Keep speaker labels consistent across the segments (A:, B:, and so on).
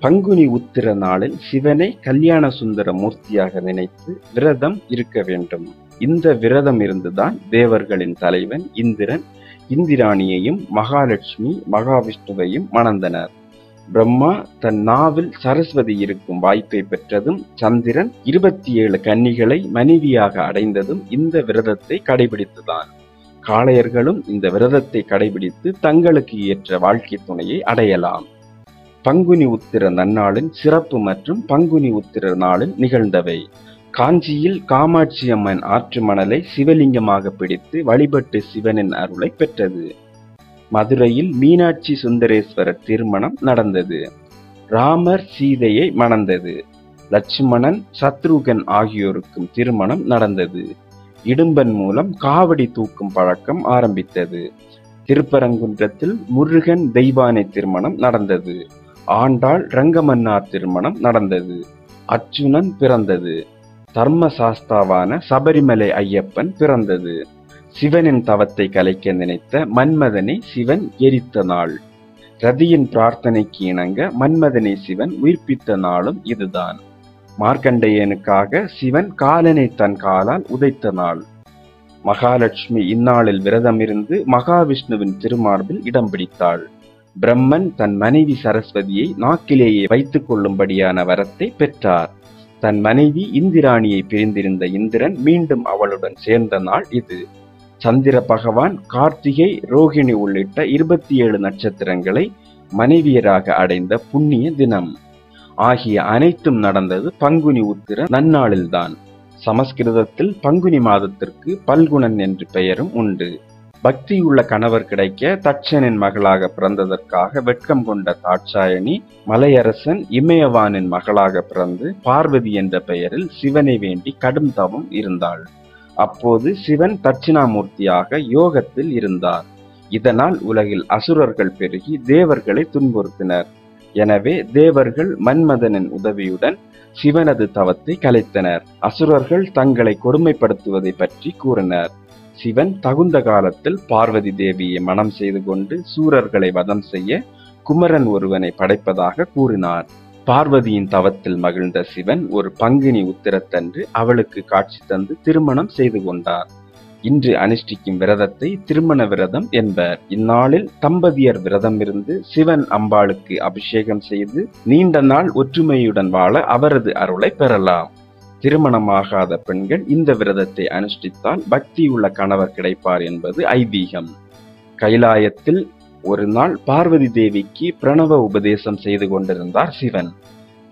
A: பங்குனி உத்திர நாளில் சிவனை கல்யாண சுந்தர மூர்த்தியாக நினைத்து விரதம் இருக்க வேண்டும். இந்த விரதம் இருந்துதான் தேவர்களின் தலைவன் இந்திரன் இந்திராணியையும் மகாலட்சுமி மகாவிஷ்ணுவையும் மணந்தனர். பிரம்மா தன் நாவில் சரஸ்வதி இருக்கும் வாய்ப்பை பெற்றதும், சந்திரன் 27 கன்னிகளை மனைவியாக அடைந்ததும் இந்த விரதத்தை கடைபிடித்துதான். காளையர்களும் இந்த விரதத்தை கடைபிடித்து தங்களுக்கு ஏற்ற வாழ்க்கை துணையை அடையலாம். பங்குனி உத்திர நன்னாளின் சிறப்பு மற்றும் பங்குனி உத்திர நாளில் நிகழ்ந்தவை. காஞ்சியில் காமாட்சி அம்மன் ஆற்று மணலை சிவலிங்கமாக பிடித்து வழிபட்டு சிவனின் அருளை பெற்றது. மதுரையில் மீனாட்சி சுந்தரேஸ்வரர் திருமணம் நடந்தது. ராமர் சீதையை மணந்தது. லட்சுமணன் சத்ருகன் ஆகியோருக்கும் திருமணம் நடந்தது. இடும்பன் மூலம் காவடி தூக்கும் பழக்கம் ஆரம்பித்தது. திருப்பரங்குன்றத்தில் முருகன் தெய்வானை திருமணம் நடந்தது. ஆண்டாள் ரங்கமன்னார் திருமணம் நடந்தது. அர்ஜுனன் பிறந்தது. தர்மசாஸ்தாவான சபரிமலை ஐயப்பன் பிறந்தது. சிவனின் தவத்தை கலைக்க நினைத்த மன்மதனை சிவன் எரித்த நாள். ரதியின் பிரார்த்தனைக்கு இணங்க மன்மதனை சிவன் உயிர்ப்பித்த நாளும் இதுதான். மார்க்கண்டேயனுக்காக சிவன் காலனை தன் காலால் உதைத்த நாள். மகாலட்சுமி இந்நாளில் விரதமிருந்து மகாவிஷ்ணுவின் திருமார்பில் இடம் பிடித்தாள். பிரம்மன் தன் மனைவி சரஸ்வதியை நாக்கிலேயே வைத்துக் கொள்ளும்படியான வரத்தை பெற்றார். தன் மனைவி இந்திராணியை பிரிந்திருந்த இந்திரன் மீண்டும் அவளுடன் சேர்ந்த நாள் இது. சந்திர பகவான் கார்த்திகை ரோகிணி உள்ளிட்ட 27 நட்சத்திரங்களை மனைவியராக அடைந்த புண்ணிய தினம் ஆகிய அனைத்தும் நடந்தது பங்குனி உத்திர நன்னாளில்தான். சமஸ்கிருதத்தில் பங்குனி மாதத்திற்கு பல்குணன் என்று பெயரும் உண்டு. பக்தியுள்ள கணவர் கிடைக்க தட்சனின் மகளாக பிறந்ததற்காக வெட்கம் கொண்ட தாட்சாயணி மலையரசன் இமயவானின் மகளாக பிறந்து பார்வதி என்ற பெயரில் சிவனை வேண்டி கடும் தவம் இருந்தாள். அப்போது சிவன் தட்சிணாமூர்த்தியாக யோகத்தில் இருந்தார். இதனால் உலகில் அசுரர்கள் பெருகி தேவர்களை துன்புறுத்தினர். எனவே தேவர்கள் மன்மதனின் உதவியுடன் சிவனது தவத்தை கலைத்தனர். அசுரர்கள் தங்களை கொடுமைப்படுத்துவதை பற்றி கூறினர். சிவன் தகுந்த காலத்தில் பார்வதி தேவியை மணம் செய்து கொண்டு சூரர்களை வதம் செய்ய குமரன் ஒருவனை படைப்பதாக கூறினார். பார்வதியின் தவத்தில் மகிழ்ந்த சிவன் ஒரு பங்குனி உத்திரத்தன்று அவளுக்கு காட்சி தந்து திருமணம் செய்து கொண்டார். இன்று அனுஷ்டிக்கும் விரதத்தை திருமண விரதம் என்பர். இந்நாளில் தம்பதியர் விரதம் இருந்து சிவன் அம்பாளுக்கு அபிஷேகம் செய்து நீண்ட நாள் ஒற்றுமையுடன் வாழ அவரது அருளை பெறலாம். திருமணமாகாத பெண்கள் இந்த விரதத்தை அனுஷ்டித்தால் பக்தியுள்ள கணவர் கிடைப்பார் என்பது ஐதீகம். கைலாயத்தில் ஒரு நாள் பார்வதி தேவிக்கு பிரணவ உபதேசம் செய்து கொண்டிருந்தார் சிவன்.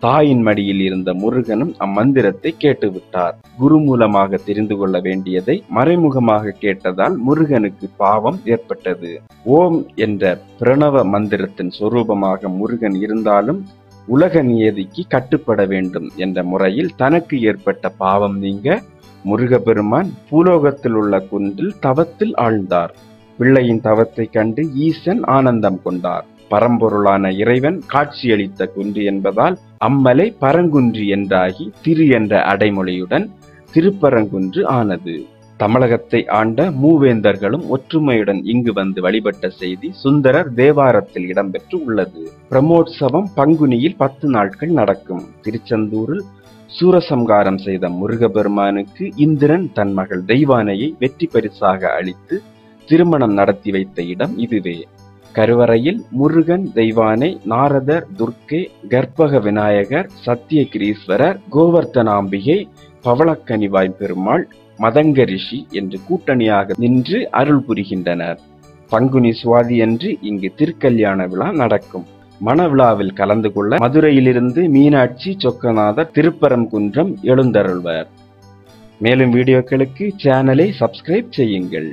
A: தாயின் மடியில் இருந்த முருகனும் அம்மந்திரத்தை கேட்டுவிட்டார். குரு மூலமாக தெரிந்து கொள்ள வேண்டியதை மறைமுகமாக கேட்டதால் முருகனுக்கு பாவம் ஏற்பட்டது. ஓம் என்ற பிரணவ மந்திரத்தின் சொரூபமாக முருகன் இருந்தாலும் உலக நியதிக்கு கட்டுப்பட வேண்டும் என்ற முறையில் தனக்கு ஏற்பட்ட பாவம் நீங்க முருகப்பெருமான் பூலோகத்தில் உள்ள குன்றில் தவத்தில் ஆழ்ந்தார். பிள்ளையின் தவத்தை கண்டு ஈசன் ஆனந்தம் கொண்டார். பரம்பொருளான இறைவன் காட்சியளித்த குன்று என்பதால் அம்மலை பரங்குன்றி என்றாகி திரு என்ற அடைமொழியுடன் திருப்பரங்குன்று ஆனது. தமிழகத்தை ஆண்ட மூவேந்தர்களும் ஒற்றுமையுடன் இங்கு வந்து வழிபட்ட செய்தி சுந்தரர் தேவாரத்தில் இடம்பெற்று உள்ளது. பிரமோற்சவம் பங்குனியில் 10 நாட்கள் நடக்கும். திருச்செந்தூரில் சூரசம்காரம் செய்த முருகபெருமானுக்கு இந்திரன் தன் மகள் தெய்வானையை வெற்றி பரிசாக அளித்து திருமணம் நடத்தி வைத்த இடம் இதுவே. கருவறையில் முருகன், தெய்வானை, நாரதர், துர்க்கை, கர்ப்பக விநாயகர், சத்தியகிரீஸ்வரர், கோவர்த்தனாம்பிகை, பவளக்கனிவாய் பெருமாள், மதங்க ரிஷி என்று கூட்டணியாக நின்று அருள் புரிகின்றனர். பங்குனி சுவாதி அன்று இங்கு திருக்கல்யாண விழா நடக்கும். மணவிழாவில் கலந்து கொள்ள மதுரையிலிருந்து மீனாட்சி சொக்கநாதர் திருப்பரங்குன்றம் எழுந்தருள்வர். மேலும் வீடியோக்களுக்கு சேனலை சப்ஸ்கிரைப் செய்யுங்கள்.